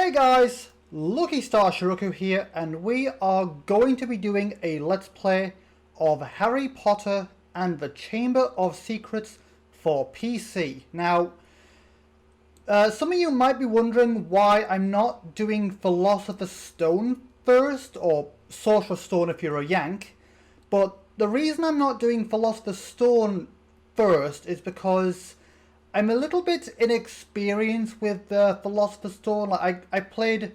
Hey guys, Lucky Star Shi-Roku here, and we are going to be doing a Let's Play of Harry Potter and the Chamber of Secrets for PC. Now, some of you might be wondering why I'm not doing Philosopher's Stone first, or Sorcerer's Stone if you're a Yank, but the reason I'm not doing Philosopher's Stone first is because I'm a little bit inexperienced with Philosopher's Stone. Like I played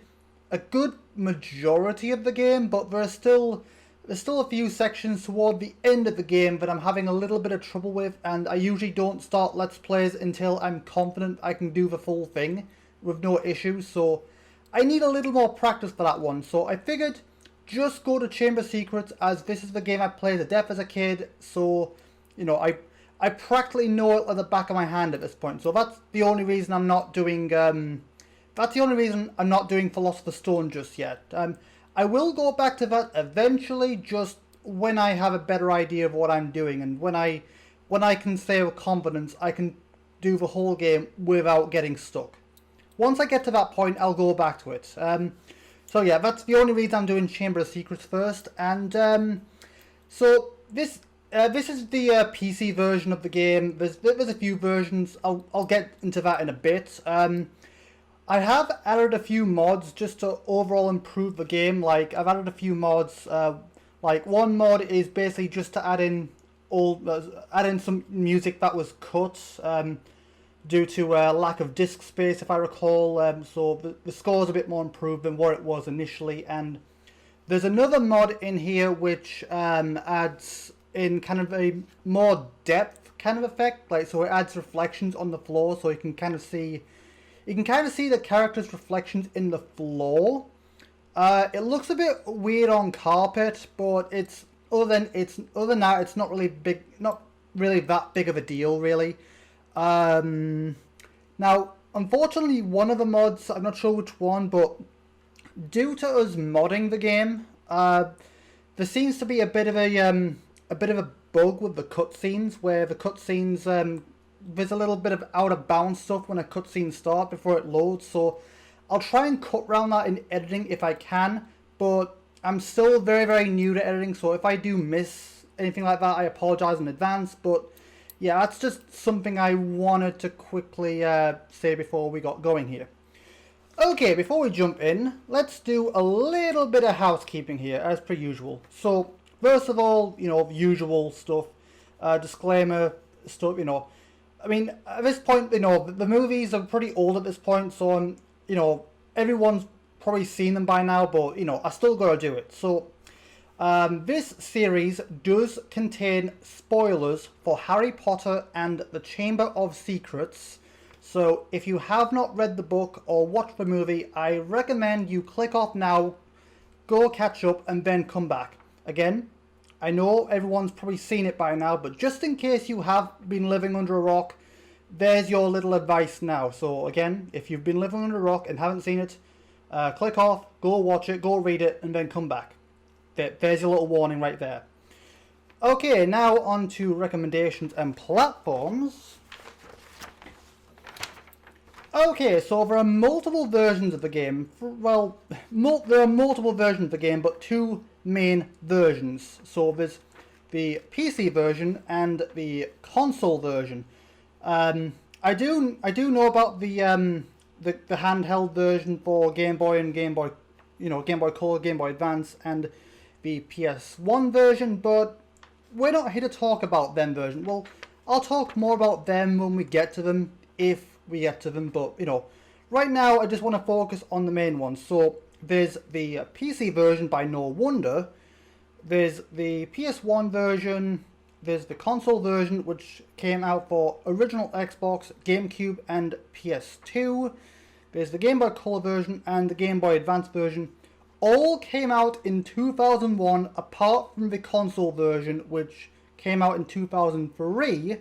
a good majority of the game, but there's still a few sections toward the end of the game that I'm having a little bit of trouble with, and I usually don't start Let's Plays until I'm confident I can do the full thing with no issues. So I need a little more practice for that one. So I figured just go to Chamber of Secrets, as this is the game I played to death as a kid. So, you know, I practically know it at the back of my hand at this point, so that's the only reason I'm not doing. Philosopher's Stone just yet. I will go back to that eventually, just when I have a better idea of what I'm doing, and when I can say with confidence I can do the whole game without getting stuck. Once I get to that point, I'll go back to it. So yeah, that's the only reason I'm doing Chamber of Secrets first, and so this. This is the PC version of the game. There's a few versions. I'll get into that in a bit. I have added a few mods just to overall improve the game. Like, I've added a few mods. Like, one mod is basically just to add in some music that was cut due to lack of disk space, if I recall. So the score is a bit more improved than what it was initially. And there's another mod in here which adds in kind of a more depth kind of effect, like, so it adds reflections on the floor, so you can kind of see the characters' reflections in the floor. It looks a bit weird on carpet, but other than that, it's not really that big of a deal, really. Now, unfortunately, one of the mods, I'm not sure which one, but due to us modding the game, there seems to be a bit of a bug with the cutscenes, where the cutscenes, there's a little bit of out of bounds stuff when a cutscene starts before it loads, so I'll try and cut around that in editing if I can, but I'm still very, very new to editing, so if I do miss anything like that, I apologize in advance. But yeah, that's just something I wanted to quickly say before we got going here. Okay, before we jump in, let's do a little bit of housekeeping here, as per usual. So, first of all, you know, usual stuff, disclaimer stuff, you know. I mean, at this point, you know, the movies are pretty old at this point, so you know, everyone's probably seen them by now, but, you know, I still gotta do it. So, this series does contain spoilers for Harry Potter and the Chamber of Secrets. So, if you have not read the book or watched the movie, I recommend you click off now, go catch up, and then come back. Again, I know everyone's probably seen it by now, but just in case you have been living under a rock, there's your little advice now. So again, if you've been living under a rock and haven't seen it, click off, go watch it, go read it, and then come back. There's your little warning right there. Okay, now on to recommendations and platforms. Okay, so there are multiple versions of the game. Well, there are multiple versions of the game, but two main versions. So there's the PC version and the console version. I do know about the handheld version for Game Boy and Game Boy, you know, Game Boy Color, Game Boy Advance, and the PS1 version, but we're not here to talk about them version. Well, I'll talk more about them when we get to them, if we get to them, but, you know, right now I just want to focus on the main ones. So there's the PC version by KnowWonder, there's the PS1 version, there's the console version, which came out for original Xbox, GameCube, and PS2, there's the Game Boy Color version and the Game Boy Advance version. All came out in 2001, apart from the console version, which came out in 2003.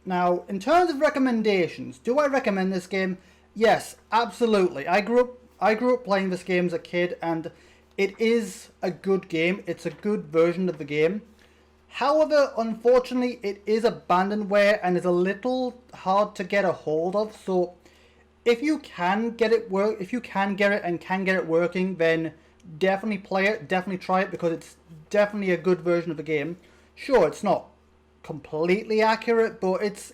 Now, in terms of recommendations, do I recommend this game? Yes, absolutely. I grew up playing this game as a kid, and it is a good game. It's a good version of the game. However, unfortunately, it is abandonware and is a little hard to get a hold of. So, if you can get it and can get it working, then definitely play it, definitely try it, because it's definitely a good version of the game. Sure, it's not completely accurate, but it's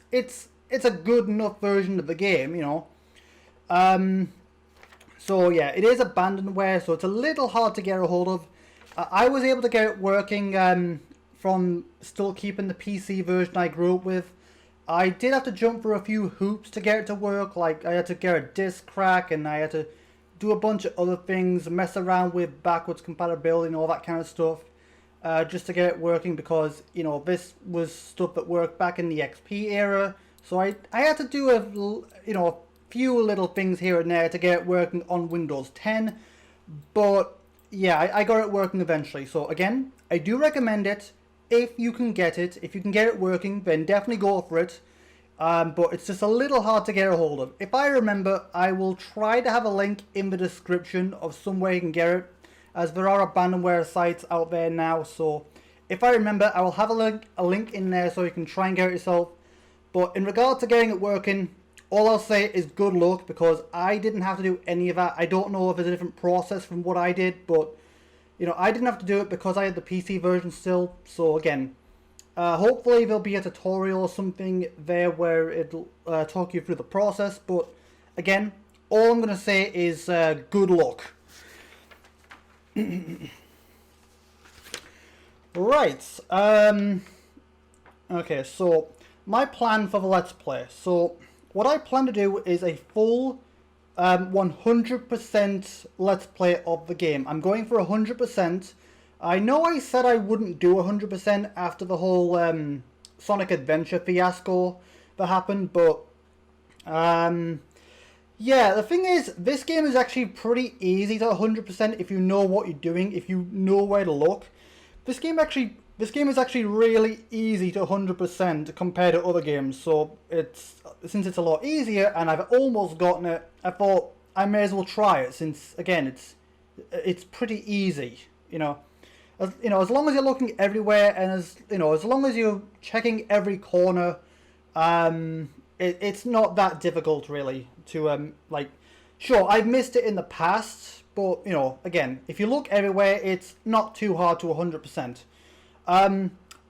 a good enough version of the game, you know. So yeah, it is abandonware, so it's a little hard to get a hold of. I was able to get it working from still keeping the PC version I grew up with. I did have to jump through a few hoops to get it to work, like I had to get a disk crack, and I had to do a bunch of other things, mess around with backwards compatibility and all that kind of stuff, just to get it working, because, you know, this was stuff that worked back in the XP era, so I had to do a few little things here and there to get it working on Windows 10, but yeah, I got it working eventually. So again, I do recommend it. If you can get it working, then definitely go for it. But it's just a little hard to get a hold of. If I remember, I will try to have a link in the description of somewhere you can get it, as there are abandonware sites out there now. So if I remember, I will have a link in there so you can try and get it yourself. But in regard to getting it working, all I'll say is good luck, because I didn't have to do any of that. I don't know if it's a different process from what I did, but you know, I didn't have to do it because I had the PC version still. So again, hopefully there'll be a tutorial or something there where it'll talk you through the process. But again, all I'm going to say is good luck. Right. Okay, so my plan for the Let's Play. So what I plan to do is a full 100% Let's Play of the game. I'm going for 100%. I know I said I wouldn't do 100% after the whole Sonic Adventure fiasco that happened, but yeah, the thing is, this game is actually pretty easy to 100% if you know what you're doing, if you know where to look. This game is actually really easy to 100% compared to other games, so since it's a lot easier and I've almost gotten it, I thought I may as well try it, since again it's pretty easy, you know. As long as you're looking everywhere, and as long as you're checking every corner, it's not that difficult really to sure, I've missed it in the past, but you know, again, if you look everywhere, it's not too hard to 100%.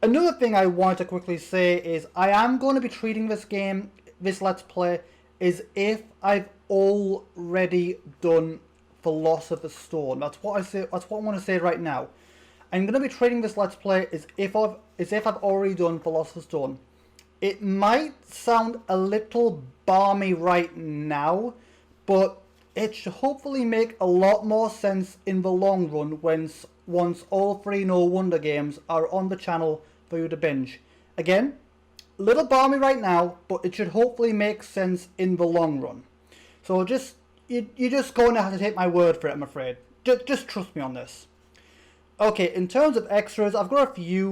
Another thing I wanted to quickly say is I am going to be treating this Let's Play, as if I've already done Philosopher's Stone. That's what I want to say right now. I'm going to be treating this Let's Play as if I've already done Philosopher's Stone. It might sound a little balmy right now, but it should hopefully make a lot more sense in the long run once all 3 KnowWonder games are on the channel for you to binge. Again, a little balmy right now, but it should hopefully make sense in the long run. So you're just going to have to take my word for it, I'm afraid. Just trust me on this. Okay, in terms of extras, I've got a few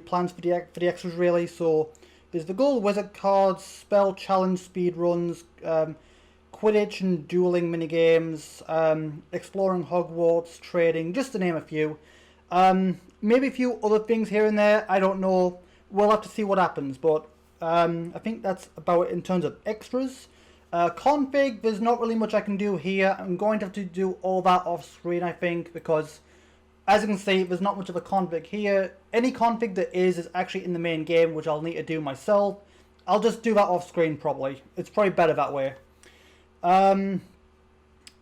plans for the extras really. So there's the Gold Wizard cards, spell challenge speed runs, Quidditch and dueling minigames, exploring Hogwarts, trading, just to name a few. Maybe a few other things here and there, I don't know. We'll have to see what happens, but I think that's about it in terms of extras. Config, there's not really much I can do here. I'm going to have to do all that off screen, I think, because as you can see, there's not much of a config here. Any config that is actually in the main game, which I'll need to do myself. I'll just do that off screen probably. It's probably better that way.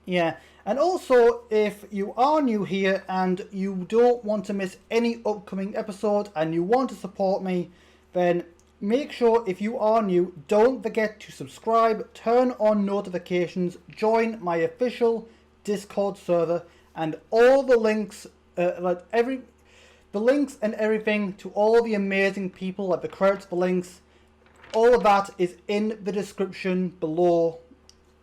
Yeah, and also if you are new here and you don't want to miss any upcoming episode and you want to support me, then make sure, if you are new, don't forget to subscribe, turn on notifications, join my official Discord server, and all the links, the links and everything to all the amazing people, like the credits, the links, all of that is in the description below.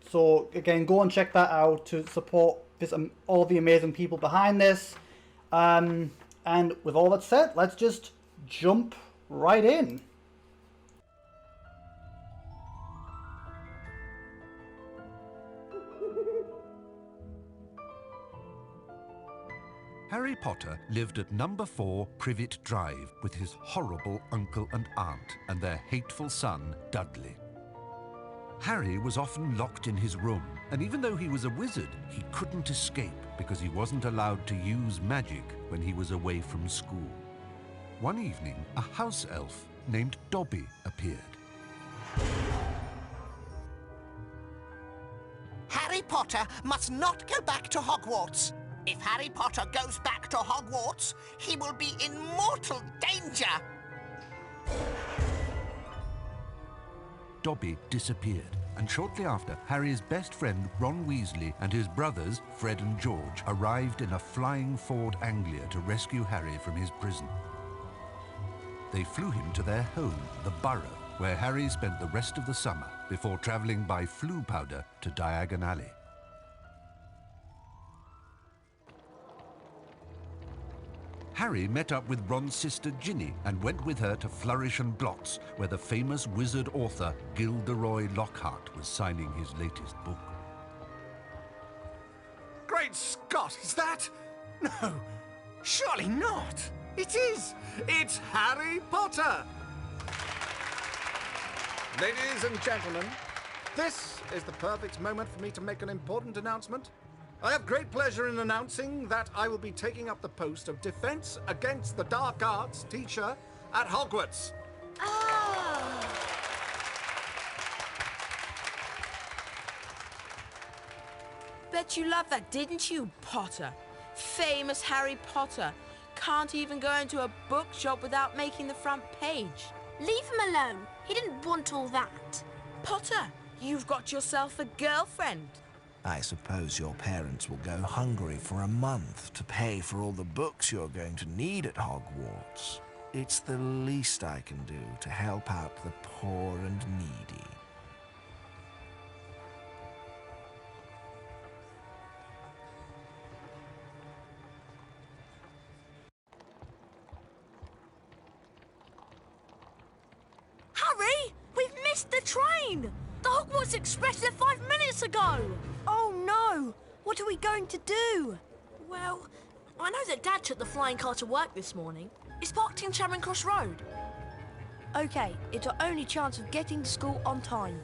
So again, go and check that out to support all the amazing people behind this. And with all that said, let's just jump right in. Harry Potter lived at number 4 Privet Drive with his horrible uncle and aunt and their hateful son, Dudley. Harry was often locked in his room, and even though he was a wizard, he couldn't escape because he wasn't allowed to use magic when he was away from school. One evening, a house elf named Dobby appeared. Harry Potter must not go back to Hogwarts. If Harry Potter goes back to Hogwarts, he will be in mortal danger. Dobby disappeared, and shortly after, Harry's best friend Ron Weasley and his brothers, Fred and George, arrived in a flying Ford Anglia to rescue Harry from his prison. They flew him to their home, the Burrow, where Harry spent the rest of the summer before travelling by Floo powder to Diagon Alley. Harry met up with Ron's sister Ginny and went with her to Flourish and Blotts, where the famous wizard author Gilderoy Lockhart was signing his latest book. Great Scott, is that? No, surely not. It is. It's Harry Potter. Ladies and gentlemen, this is the perfect moment for me to make an important announcement. I have great pleasure in announcing that I will be taking up the post of Defense Against the Dark Arts teacher at Hogwarts. Bet you loved that, didn't you, Potter? Famous Harry Potter. Can't even go into a bookshop without making the front page. Leave him alone. He didn't want all that. Potter, you've got yourself a girlfriend. I suppose your parents will go hungry for a month to pay for all the books you're going to need at Hogwarts. It's the least I can do to help out the poor and needy. Hurry! We've missed the train! The Hogwarts Express left 5 minutes ago! Oh no! What are we going to do? Well, I know that Dad took the flying car to work this morning. It's parked in Charing Cross Road. OK, it's our only chance of getting to school on time.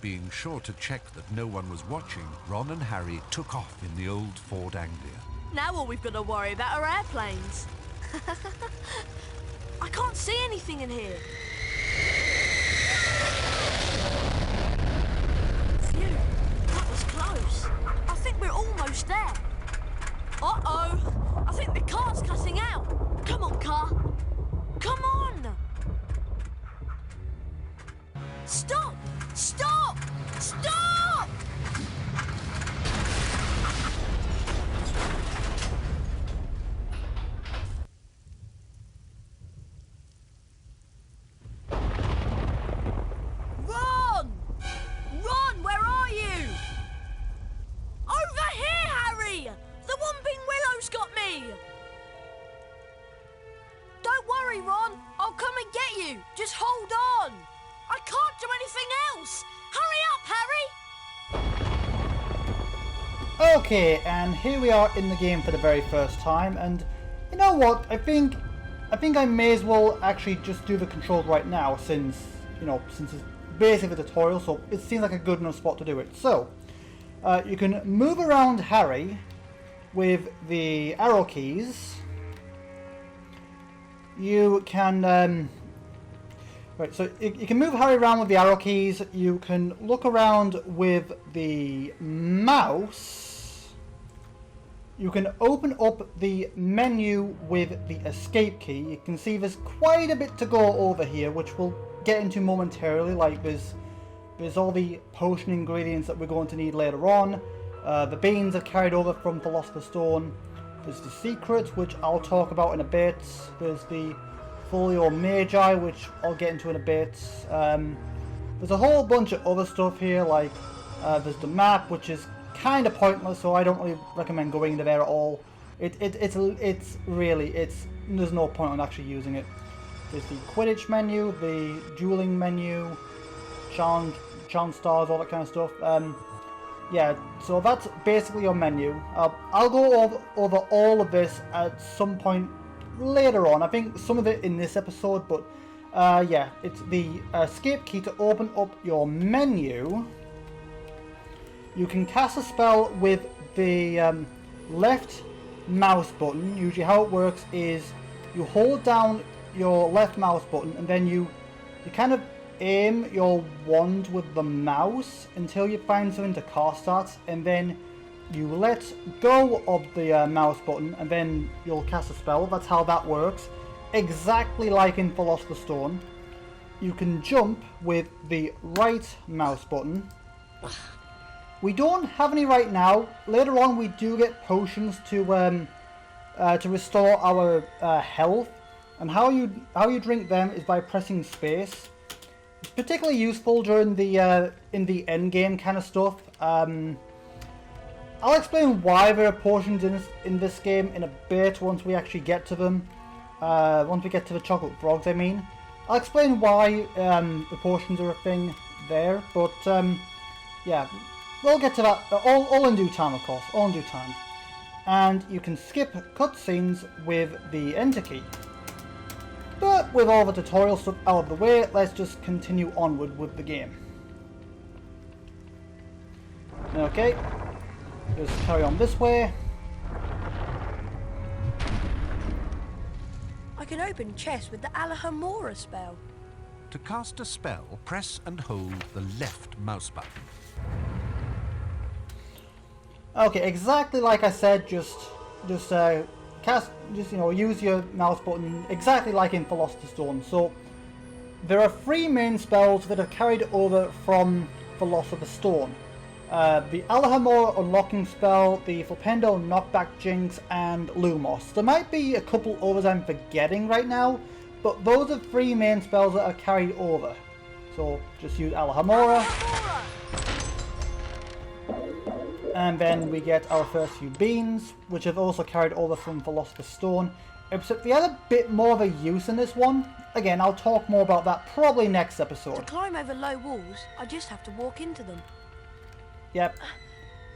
Being sure to check that no one was watching, Ron and Harry took off in the old Ford Anglia. Now all we've got to worry about are airplanes. I can't see anything in here. Phew, that was close. I think we're almost there. Uh-oh, I think the car's cutting out. Come on, car. Come on. Stop! Stop! Stop! Ron! Ron, where are you? Over here, Harry! The Whomping Willow's got me! Don't worry, Ron. I'll come and get you. Just hold on. I can't do anything else. Hurry up, Harry! Okay, and here we are in the game for the very first time, and you know what? I think I may as well actually just do the controls right now, since it's basically a tutorial, so it seems like a good enough spot to do it. So, you can move around Harry with the arrow keys. You can right, so you can move Harry around with the arrow keys. You can look around with the mouse. You can open up the menu with the escape key. You can see there's quite a bit to go over here, which we'll get into momentarily. Like there's all the potion ingredients that we're going to need later on. The beans are carried over from Philosopher's Stone. There's the secret, which I'll talk about in a bit. There's the Folio Magi, which I'll get into in a bit. There's a whole bunch of other stuff here, like there's the map, which is kind of pointless, so I don't really recommend going into there at all. It's really there's no point on actually using it. There's the Quidditch menu, the dueling menu, challenge stars, all that kind of stuff. Yeah, so that's basically your menu. I'll go over all of this at some point later on. I think some of it in this episode, but Yeah, it's the escape key to open up your menu. You can cast a spell with the left mouse button. Usually how it works is you hold down your left mouse button and then you kind of aim your wand with the mouse until you find something to cast at, and then you let go of the mouse button and then you'll cast a spell. That's how that works. Exactly like in Philosopher's Stone. You can jump with the right mouse button. We don't have any right now. Later on we do get potions to restore our health, and how you drink them is by pressing space. It's particularly useful during the in the end game kind of stuff. I'll explain why there are potions in this game in a bit once we actually get to them. Once we get to the chocolate frogs, I mean. I'll explain why the potions are a thing there, but yeah, we'll get to that all in due time, of course, all in due time. And you can skip cutscenes with the enter key. But with all the tutorial stuff out of the way, let's just continue onward with the game. Okay, just carry on this way. I can open chests with the Alhamora spell. To cast a spell, press and hold the left mouse button. Okay, exactly like I said, just use your mouse button exactly like in Philosopher's Stone. So there are 3 main spells that are carried over from Philosopher's Stone. The Alhamora unlocking spell, the Flipendo knockback jinx, and Lumos. There might be a couple others I'm forgetting right now, but those are 3 main spells that are carried over. So just use Alhamora. And then we get our first few beans, which have also carried over from Philosopher's Stone. Except they had a bit more of a use in this one. Again, I'll talk more about that probably next To episode. climb over low walls, I just have to walk into them. Yep.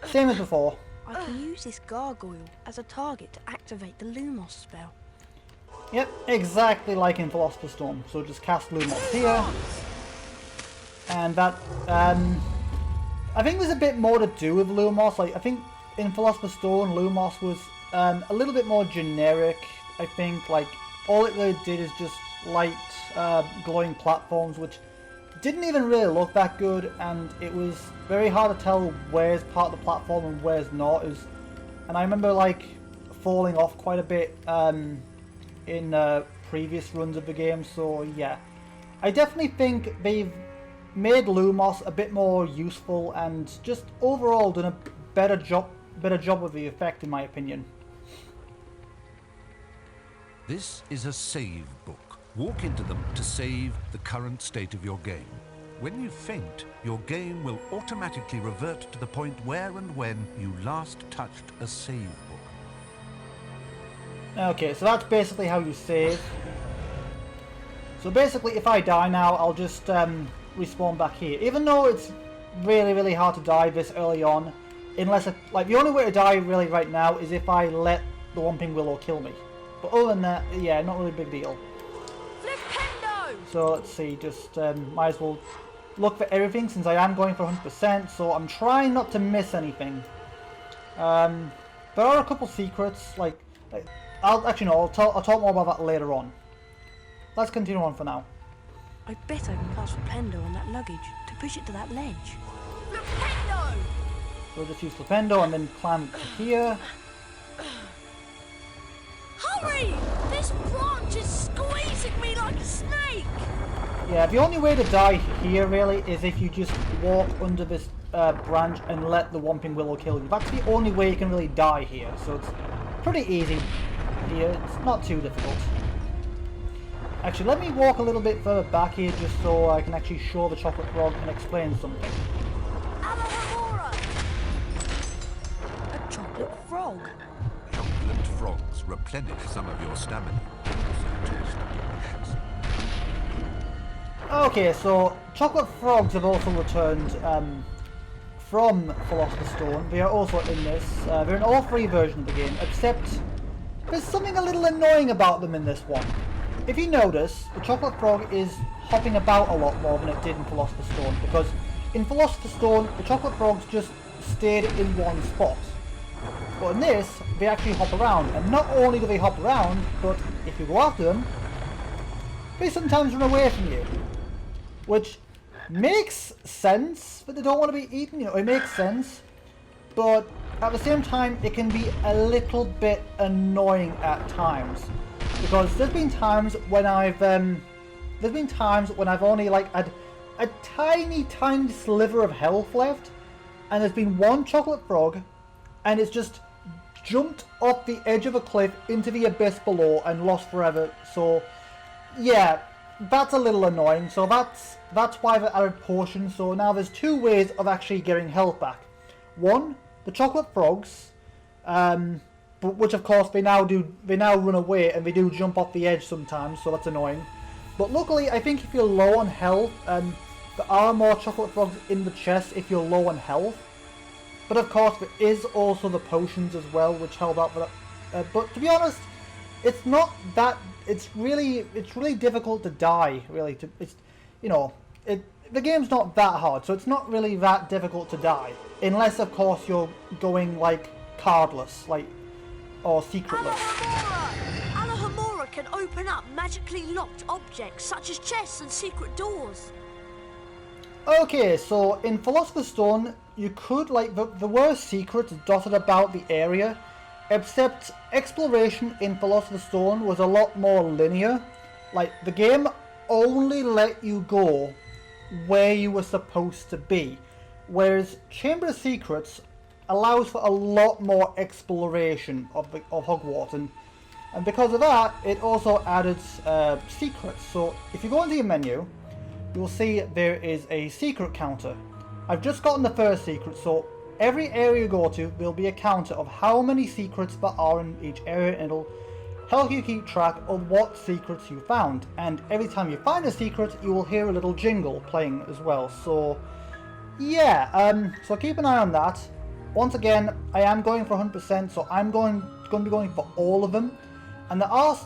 Same as before. I can use this gargoyle as a target to activate the Lumos spell. Yep, exactly like in Philosopher's Stone. So just cast Lumos here. And that, I think there's a bit more to do with Lumos. Like, I think in Philosopher's Stone, Lumos was a little bit more generic, I think. Like, all it really did is just light glowing platforms, which didn't even really look that good, and it was very hard to tell where's part of the platform and where's not. And I remember, like, falling off quite a bit in previous runs of the game, so yeah. I definitely think they've made Lumos a bit more useful and just overall done a better job with the effect, in my opinion. This is a save book. Walk into them to save the current state of your game. When you faint, your game will automatically revert to the point where and when you last touched a save book. Okay, so that's basically how you save. So basically, if I die now, I'll just respawn back here. Even though it's really, really hard to die this early on, unless the only way to die really right now is if I let the Whomping Willow kill me. But other than that, yeah, not really a big deal. Flipendo! So let's see, just might as well look for everything since I am going for 100%. So I'm trying not to miss anything. There are a couple secrets. I'll talk more about that later on. Let's continue on for now. I bet I can cast Flipendo on that luggage to push it to that ledge. Flipendo! So just use Flipendo and then climb to here. Hurry! This branch is squeezing me like a snake! Yeah, the only way to die here really is if you just walk under this branch and let the Whomping Willow kill you. That's the only way you can really die here, so it's pretty easy here. It's not too difficult. Actually, let me walk a little bit further back here just so I can actually show the chocolate frog and explain something. Alhamora! A chocolate frog. Chocolate frogs replenish some of your stamina. Also taste delicious. Okay, so chocolate frogs have also returned from Philosopher's Stone. They are also in this. They're in all 3 versions of the game, except there's something a little annoying about them in this one. if you notice, the chocolate frog is hopping about a lot more than it did in Philosopher's Stone, because in Philosopher's Stone, the chocolate frogs just stayed in one spot. But in this, they actually hop around, and not only do they hop around, but if you go after them, they sometimes run away from you. Which makes sense that they don't want to be eaten, you know, it makes sense. But at the same time, it can be a little bit annoying at times. Because there's been times when I've only like had a tiny sliver of health left, and there's been one chocolate frog, and it's just jumped off the edge of a cliff into the abyss below and lost forever. So yeah, that's a little annoying. So that's why they added potions. So now there's two ways of actually getting health back. One, the chocolate frogs, but which of course they now run away, and they do jump off the edge sometimes, so that's annoying. But luckily, I think if you're low on health, there are more chocolate frogs in the chest if you're low on health. But of course, there is also the potions as well, which help out for that. But to be honest, it's not that. It's really difficult to die. Really, the game's not that hard, so it's not really that difficult to die, unless of course you're going like cardless, or secretless. Alohomora can open up magically locked objects such as chests and secret doors. Okay, so in Philosopher's Stone, you could, there were secrets dotted about the area, except exploration in Philosopher's Stone was a lot more linear. Like, the game only let you go where you were supposed to be, whereas Chamber of Secrets allows for a lot more exploration of Hogwarts, and because of that, it also added secrets. So if you go into your menu, you'll see there is a secret counter. I've just gotten the first secret, so every area you go to, there'll be a counter of how many secrets there are in each area, and it'll help you keep track of what secrets you found. And every time you find a secret, you will hear a little jingle playing as well. So yeah, so keep an eye on that. Once again, I am going for 100%, so I'm going to be going for all of them. And there are,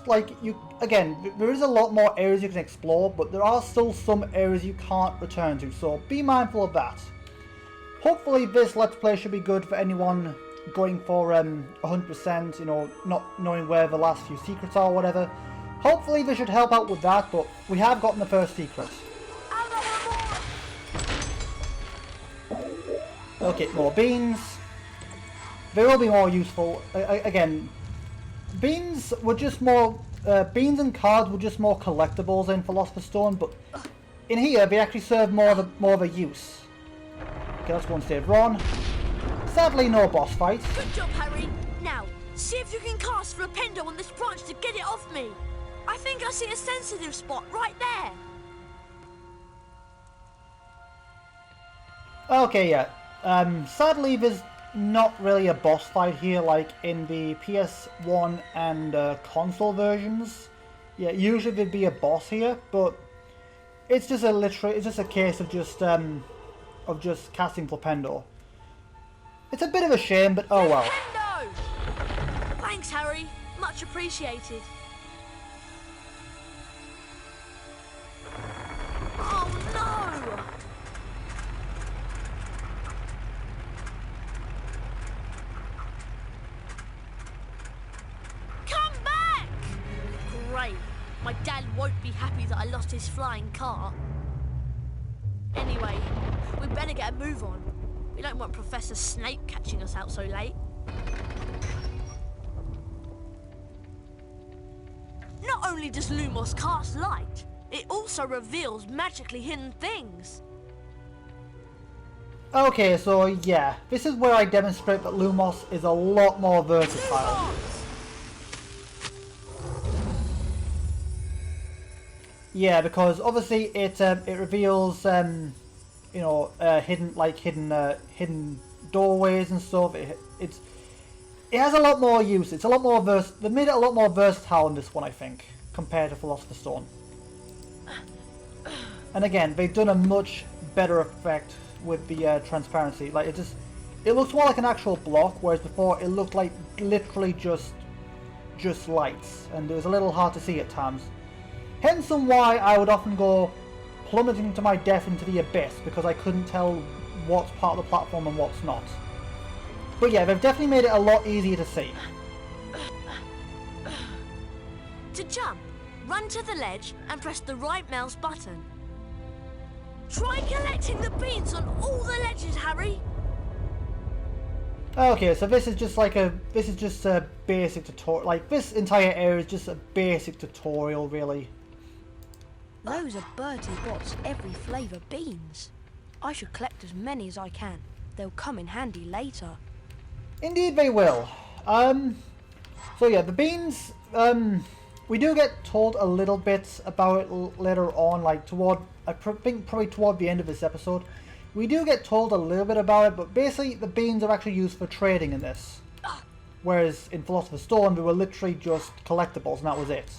there is a lot more areas you can explore, but there are still some areas you can't return to, so be mindful of that. Hopefully this Let's Play should be good for anyone going for 100%, you know, not knowing where the last few secrets are or whatever. Hopefully this should help out with that, but we have gotten the first secret. Okay, more beans. They will be more useful. Again, beans were just more... beans and cards were just more collectibles in Philosopher's Stone, but in here they actually serve more of a use. Okay, let's go and save Ron. Sadly, no boss fight. Good job, Harry. Now, see if you can cast Flipendo on this branch to get it off me. I think I see a sensitive spot right there. Okay, yeah. Sadly, there's not really a boss fight here like in the PS1 and console versions. Yeah, usually there'd be a boss here, but it's just a case of just casting Flipendo. It's a bit of a shame, but oh well. Flipendo! Thanks, Harry. Much appreciated. Oh no! Come back! Great. My dad won't be happy that I lost his flying car. Anyway, we better get a move on. We don't want Professor Snape catching us out so late. Not only does Lumos cast light, it also reveals magically hidden things. Okay, so yeah, this is where I demonstrate that Lumos is a lot more versatile. Yeah, because obviously it reveals you know, hidden doorways and stuff. It has a lot more use. It's a lot more they made it a lot more versatile in this one, I think, compared to Philosopher's Stone. And again, they've done a much better effect with the transparency. Like it looks more like an actual block, whereas before it looked like literally just lights, and it was a little hard to see at times. Hence why I would often go plummeting to my death into the abyss, because I couldn't tell what's part of the platform and what's not. But yeah, they've definitely made it a lot easier to see. To jump, run to the ledge and press the right mouse button. Try collecting the beans on all the ledges, Harry. Okay, so this is just a basic tutorial. Like, this entire area is just a basic tutorial, really. Those are Bertie Bott's every flavour beans. I should collect as many as I can. They'll come in handy later. Indeed they will. So yeah, the beans, we do get told a little bit about it later on, like I think probably toward the end of this episode. We do get told a little bit about it, but basically the beans are actually used for trading in this. Whereas in Philosopher's Stone, they were literally just collectibles and that was it.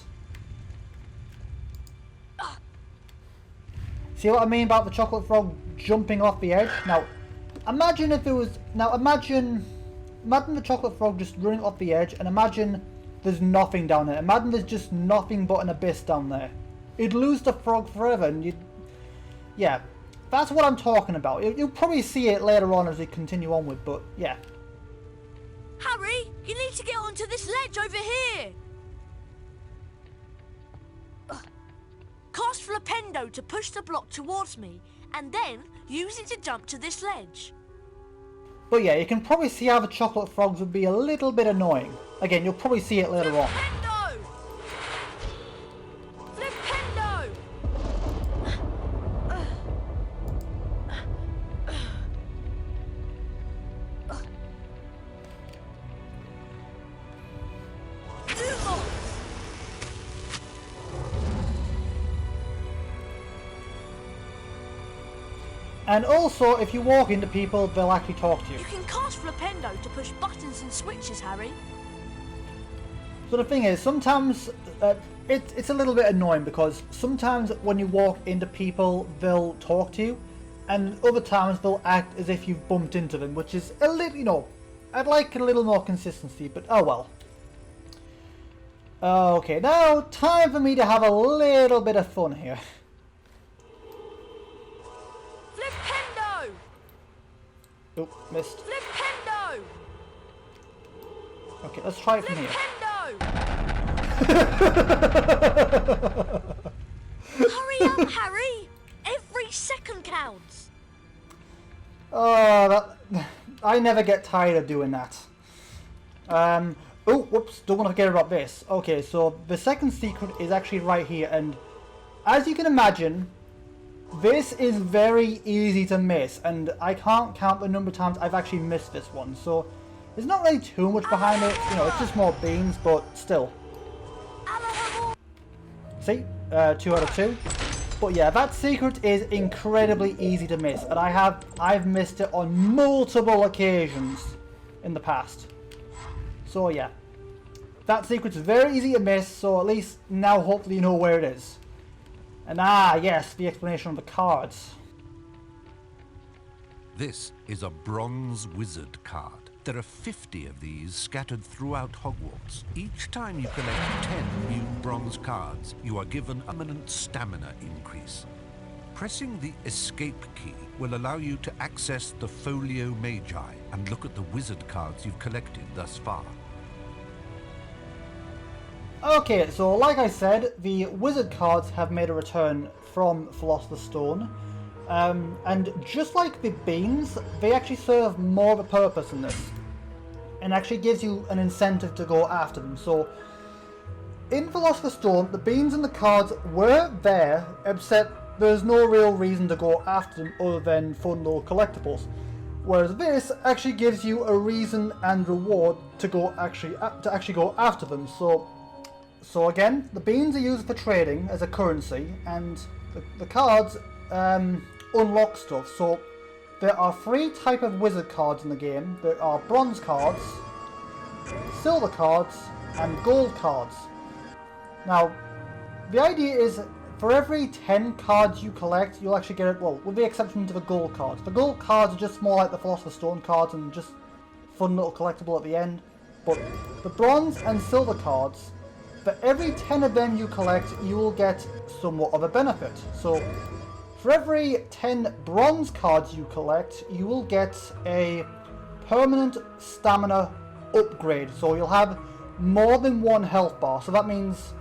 See what I mean about the chocolate frog jumping off the edge? Now, imagine if it was... Now, imagine the chocolate frog just running off the edge, and imagine there's nothing down there. Imagine there's just nothing but an abyss down there. You'd lose the frog forever, and you'd... Yeah, that's what I'm talking about. You'll probably see it later on as we continue onward, but yeah. Harry, you need to get onto this ledge over here. Cast Flipendo to push the block towards me, and then use it to jump to this ledge. But yeah, you can probably see how the chocolate frogs would be a little bit annoying. Again, you'll probably see it later on. Flipendo! Flipendo! And also, if you walk into people, they'll actually talk to you. You can cast Flipendo to push buttons and switches, Harry. So the thing is, sometimes it's a little bit annoying because sometimes when you walk into people, they'll talk to you, and other times they'll act as if you've bumped into them, which is a little, you know, I'd like a little more consistency, but oh well. Okay, now time for me to have a little bit of fun here. Flipendo! Oh, missed. Flipendo! Okay, let's try it from here. Hurry up, Harry! Every second counts. Oh, I never get tired of doing that. Oh, whoops, don't want to forget about this. Okay, so the second secret is actually right here, and as you can imagine, this is very easy to miss, and I can't count the number of times I've actually missed this one, so there's not really too much behind it, you know, it's just more beans, but still. See, 2 out of 2. But yeah, that secret is incredibly easy to miss, and I've missed it on multiple occasions in the past. So yeah, that secret's very easy to miss, so at least now hopefully you know where it is. And yes, the explanation of the cards. This is a bronze wizard card. There are 50 of these scattered throughout Hogwarts. Each time you collect 10 new bronze cards, you are given a permanent stamina increase. Pressing the escape key will allow you to access the Folio Magi and look at the wizard cards you've collected thus far. Okay, so like I said, the wizard cards have made a return from Philosopher's Stone. And just like the beans, they actually serve more of a purpose in this. And actually gives you an incentive to go after them. So, in Philosopher's Stone, the beans and the cards were there, except there's no real reason to go after them other than fun little collectibles. Whereas this actually gives you a reason and reward to go actually go after them. So again, the beans are used for trading as a currency, and the cards unlock stuff. So there are 3 types of wizard cards in the game. There are bronze cards, silver cards, and gold cards. Now, the idea is for every 10 cards you collect, you'll actually get it, well, with the exception of the gold cards. The gold cards are just more like the Philosopher's Stone cards and just fun little collectible at the end. But the bronze and silver cards for every 10 of them you collect, you will get somewhat of a benefit. So for every 10 bronze cards you collect, you will get a permanent stamina upgrade. So you'll have more than one health bar. So that means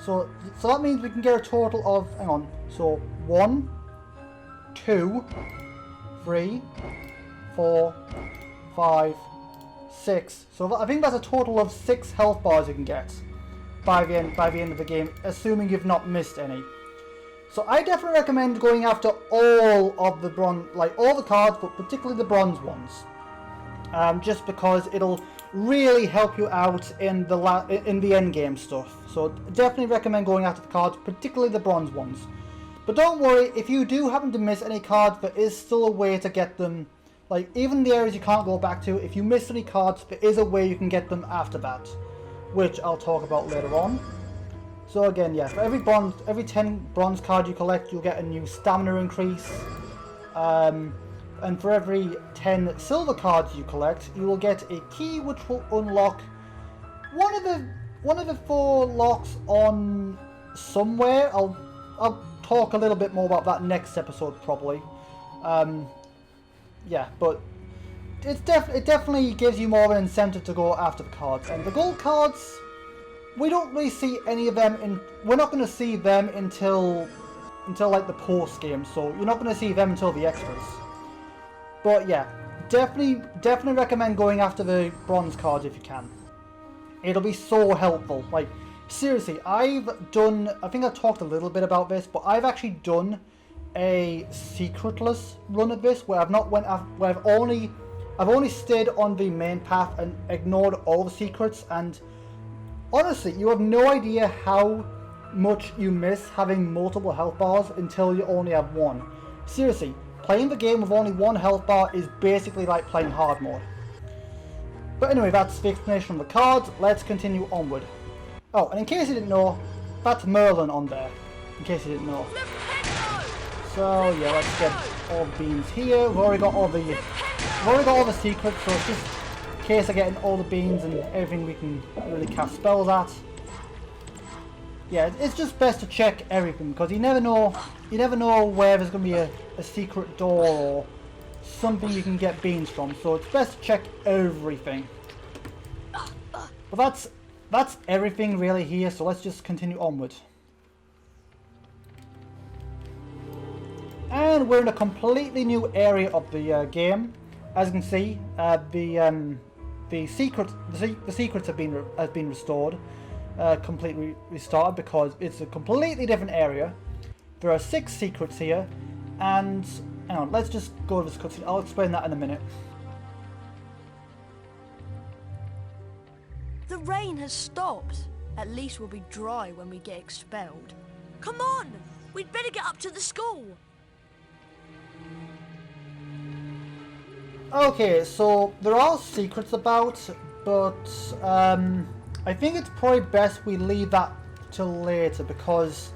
that means we can get a total of, hang on, so 1, 2, 3, 4, 5, 6. So I think that's a total of 6 health bars you can get by the end of the game, assuming you've not missed any. So I definitely recommend going after all of the bronze, like all the cards, but particularly the bronze ones, just because it'll really help you out in the end game stuff. So definitely recommend going after the cards, particularly the bronze ones. But don't worry, if you do happen to miss any cards, there is still a way to get them. Like, even the areas you can't go back to, if you miss any cards, there is a way you can get them after that, which I'll talk about later on. So again, yeah, for every 10 bronze card you collect, you'll get a new stamina increase. And for every 10 silver cards you collect, you will get a key which will unlock one of the 4 locks on somewhere. I'll talk a little bit more about that next episode probably. Yeah, but it definitely gives you more of an incentive to go after the cards. And the gold cards, we don't really see any of them we're not going to see them until like the post game. So you're not going to see them until the extras. But yeah, definitely recommend going after the bronze cards if you can. It'll be so helpful. Like, seriously, I think I've talked a little bit about this, but I've actually done a secretless run of this where I've only stayed on the main path and ignored all the secrets, and honestly, you have no idea how much you miss having multiple health bars until you only have one. Seriously, playing the game with only one health bar is basically like playing hard mode. But anyway, that's the explanation of the cards. Let's continue onward. Oh, and in case you didn't know, that's Merlin on there. In case you didn't know. So yeah, let's get all the beans here. We've already got all the secrets, so it's just in case of getting all the beans and everything we can really cast spells at. Yeah, it's just best to check everything, because you never know where there's going to be a secret door or something you can get beans from, so it's best to check everything. But that's everything really here, so let's just continue onward. And we're in a completely new area of the game. As you can see, the secrets have been restored. Completely restarted, because it's a completely different area. There are 6 secrets here, and hang on, let's just go to this cutscene. I'll explain that in a minute. The rain has stopped. At least we'll be dry when we get expelled. Come on! We'd better get up to the school. Okay, so there are secrets about, but I think it's probably best we leave that till later, because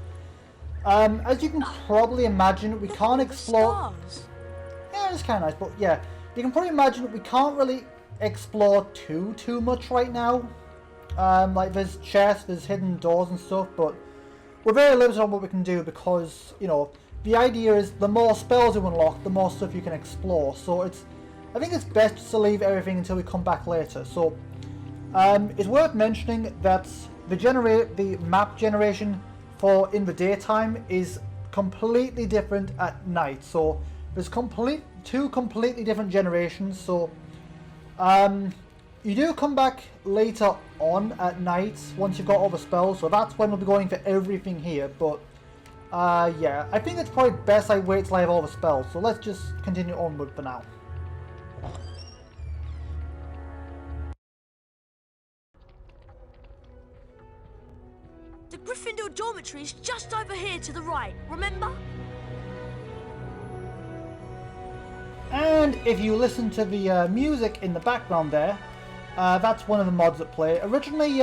as you can probably imagine, we can't explore. Stars. Yeah, it's kind of nice, but yeah, you can probably imagine we can't really explore too much right now. Like there's chests, there's hidden doors and stuff, but we're very limited on what we can do, because you know the idea is the more spells you unlock, the more stuff you can explore. So I think it's best just to leave everything until we come back later. So it's worth mentioning that the map generation for in the daytime is completely different at night. So there's two completely different generations. So you do come back later on at night once you've got all the spells. So that's when we'll be going for everything here. But yeah, I think it's probably best I wait till I have all the spells. So let's just continue onward for now. The Gryffindor dormitory is just over here to the right, remember? And if you listen to the music in the background there, that's one of the mods that play. Originally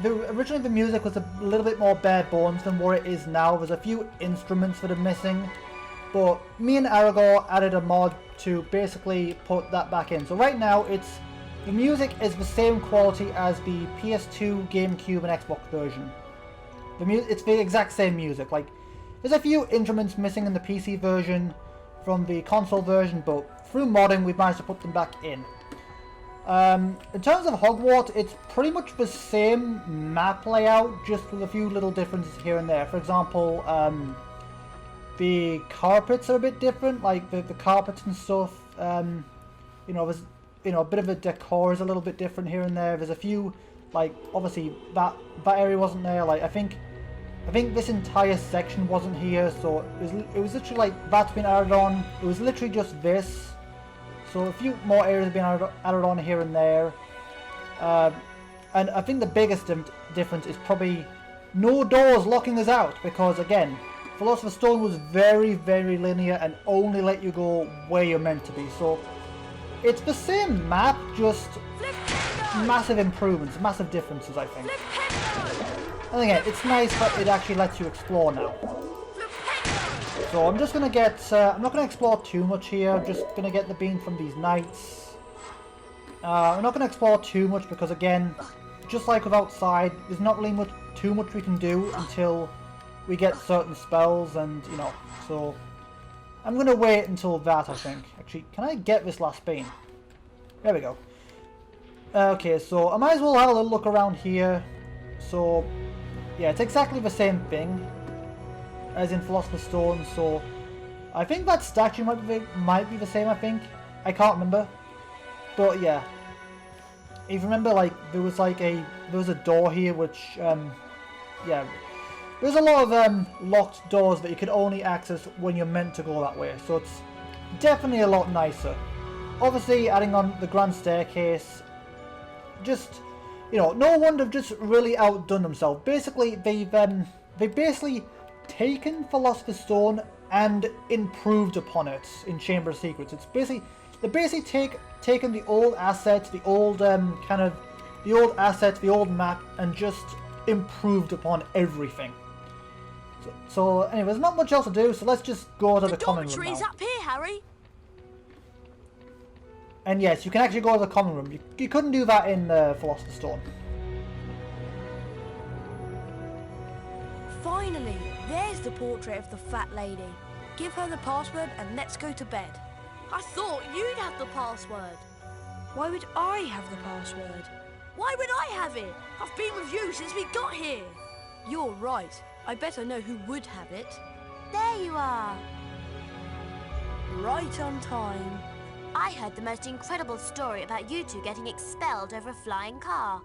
the music was a little bit more bare bones than what it is now. There's a few instruments that are missing, but me and Aragorn added a mod to basically put that back in. So right now it's the music is the same quality as the PS2, GameCube, and Xbox version. It's the exact same music. Like, there's a few instruments missing in the PC version from the console version, but through modding we've managed to put them back in. In terms of Hogwarts, it's pretty much the same map layout, just with a few little differences here and there. For example, the carpets are a bit different, like the carpets and stuff. You know, there's a bit of the decor is a little bit different here and there. There's a few, like, obviously that area wasn't there. Like, I think this entire section wasn't here, so it was literally like that's been added on. It was literally just this. So a few more areas have been added on here and there. And I think the biggest difference is probably no doors locking us out, because again, Philosopher's Stone was very, very linear and only let you go where you're meant to be. So it's the same map, just massive improvements, massive differences, I think. And again, it's nice that it actually lets you explore now. So I'm just gonna get, I'm not gonna explore too much here, I'm just gonna get the bean from these knights. I'm not gonna explore too much because again, just like with outside, there's not really too much we can do until we get certain spells, and you know, so I'm gonna wait until that, I think. Actually, can I get this last bean? There we go. Okay, so I might as well have a little look around here. So yeah, it's exactly the same thing as in Philosopher's Stone, so I think that statue might be the same, I think. I can't remember. But yeah. If you remember, like, there was a door here which, yeah. There's a lot of locked doors that you can only access when you're meant to go that way, so it's definitely a lot nicer. Obviously, adding on the grand staircase, just, you know, KnowWonder have just really outdone themselves. Basically, they've basically taken Philosopher's Stone and improved upon it in Chamber of Secrets. It's basically, they basically taken the old assets, the old the old map, and just improved upon everything. So anyway, there's not much else to do, so let's just go to the common room now. The dormitory's up here, Harry. And yes, you can actually go to the common room. You couldn't do that in Philosopher's Stone. Finally, there's the portrait of the fat lady. Give her the password and let's go to bed. I thought you'd have the password. Why would I have the password? Why would I have it? I've been with you since we got here. You're right. I better know who would have it. There you are. Right on time. I heard the most incredible story about you two getting expelled over a flying car.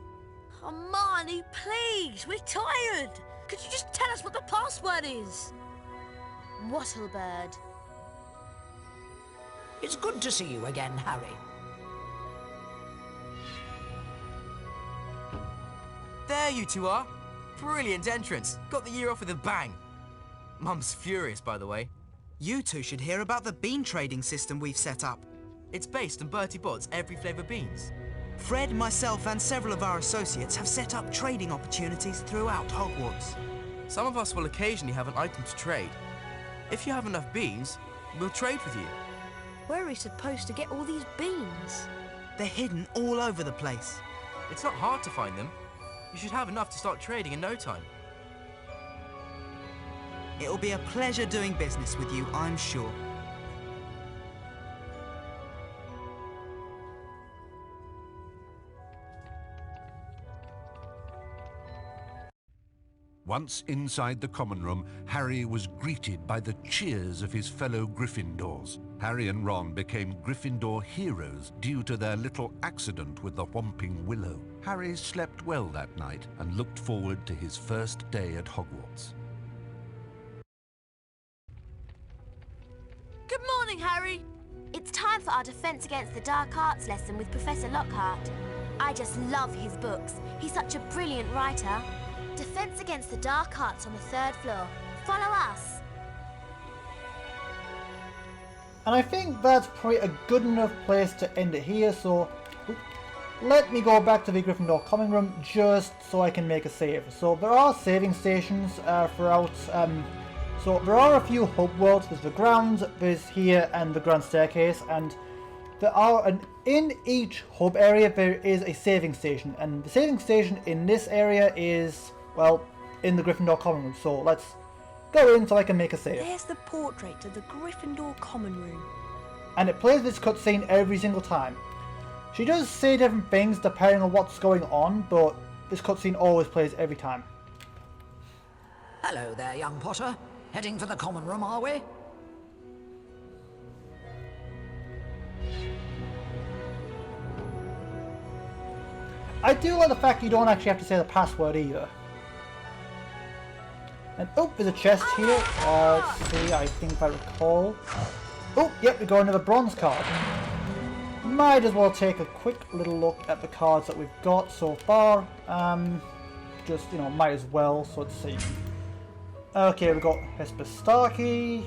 Hermione, please, we're tired. Could you just tell us what the password is? Wattlebird. It's good to see you again, Harry. There you two are. Brilliant entrance. Got the year off with a bang. Mum's furious, by the way. You two should hear about the bean trading system we've set up. It's based on Bertie Bott's every flavour beans. Fred, myself, and several of our associates have set up trading opportunities throughout Hogwarts. Some of us will occasionally have an item to trade. If you have enough beans, we'll trade with you. Where are we supposed to get all these beans? They're hidden all over the place. It's not hard to find them. You should have enough to start trading in no time. It'll be a pleasure doing business with you, I'm sure. Once inside the common room, Harry was greeted by the cheers of his fellow Gryffindors. Harry and Ron became Gryffindor heroes due to their little accident with the Whomping Willow. Harry slept well that night and looked forward to his first day at Hogwarts. Good morning, Harry. It's time for our Defense Against the Dark Arts lesson with Professor Lockhart. I just love his books. He's such a brilliant writer. Defense Against the Dark Arts on the 3rd floor. Follow us. And I think that's probably a good enough place to end it here, so let me go back to the Gryffindor common room just so I can make a save. So there are saving stations throughout, so there are a few hub worlds. There's the grounds, there's here, and the grand staircase, and in each hub area there is a saving station, and the saving station in this area is, well, in the Gryffindor common room. So let's go in so I can make a save. There's the portrait of the Gryffindor common room. And it plays this cutscene every single time. She does say different things depending on what's going on, but this cutscene always plays every time. Hello there, young Potter. Heading for the common room, are we? I do like the fact you don't actually have to say the password either. And oh, there's a chest here. Let's see, I think if I recall. Oh, yep, we got another bronze card. Might as well take a quick little look at the cards that we've got so far. Just, you know, might as well. So let's see. Okay, we've got Hespestaki.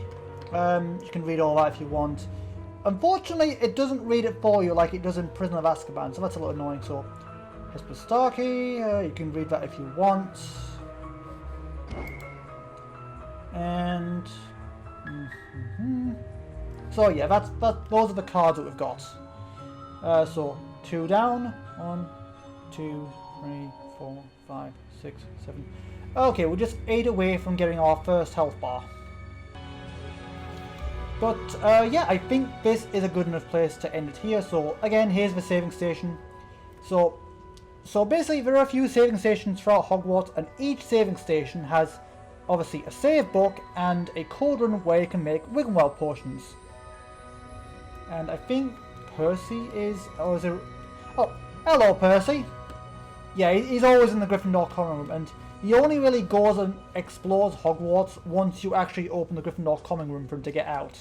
You can read all that if you want. Unfortunately, it doesn't read it for you like it does in Prisoner of Azkaban, so that's a little annoying. So, Hespestaki, you can read that if you want. And so yeah, those are the cards that we've got. So 2 down, 1, 2, 3, 4, 5, 6, 7. Okay, we're just 8 away from getting our first health bar. But yeah, I think this is a good enough place to end it here. So again, here's the saving station. So basically there are a few saving stations throughout Hogwarts, and each saving station has obviously a save book and a cauldron where you can make Wiggenweld potions. And I think Percy is, or is it? Oh, hello Percy. Yeah, he's always in the Gryffindor common room, and he only really goes and explores Hogwarts once you actually open the Gryffindor common room for him to get out.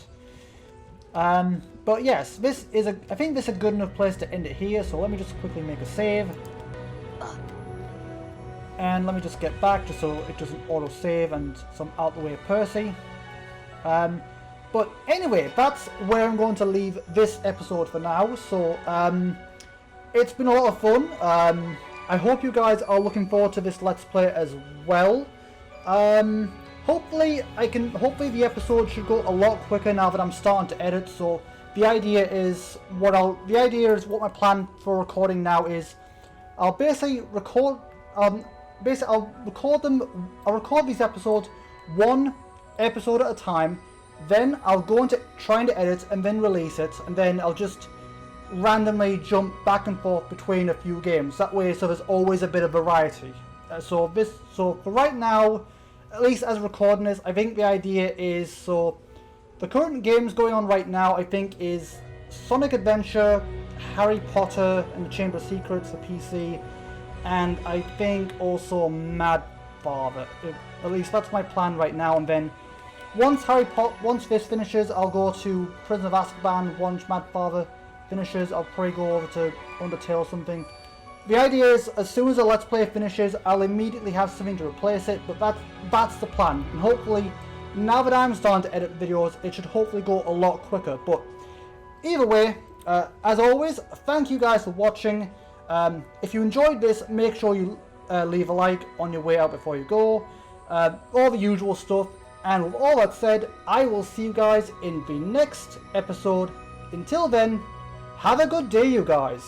But yes, I think this is a good enough place to end it here. So let me just quickly make a save. And let me just get back just so it doesn't auto-save, and so I'm out the way of Percy. But anyway, that's where I'm going to leave this episode for now. So it's been a lot of fun. I hope you guys are looking forward to this Let's Play as well. Hopefully the episode should go a lot quicker now that I'm starting to edit. So the idea is what my plan for recording now is. I'll basically record. I'll record these episodes 1 episode at a time, then I'll go into trying to edit and then release it, and then I'll just randomly jump back and forth between a few games. That way, so there's always a bit of variety. So for right now, at least as recording this, I think the idea is, so the current games going on right now, I think, is Sonic Adventure, Harry Potter and the Chamber of Secrets, the PC, and I think also Mad Father. At least that's my plan right now. And then once this finishes, I'll go to Prisoner of Azkaban. Once Mad Father finishes, I'll probably go over to Undertale or something. The idea is, as soon as the Let's Play finishes, I'll immediately have something to replace it. But that's the plan. And hopefully, now that I'm starting to edit videos, it should hopefully go a lot quicker. But either way, as always, thank you guys for watching. If you enjoyed this, make sure you leave a like on your way out before you go. All the usual stuff. And with all that said, I will see you guys in the next episode. Until then, have a good day, you guys.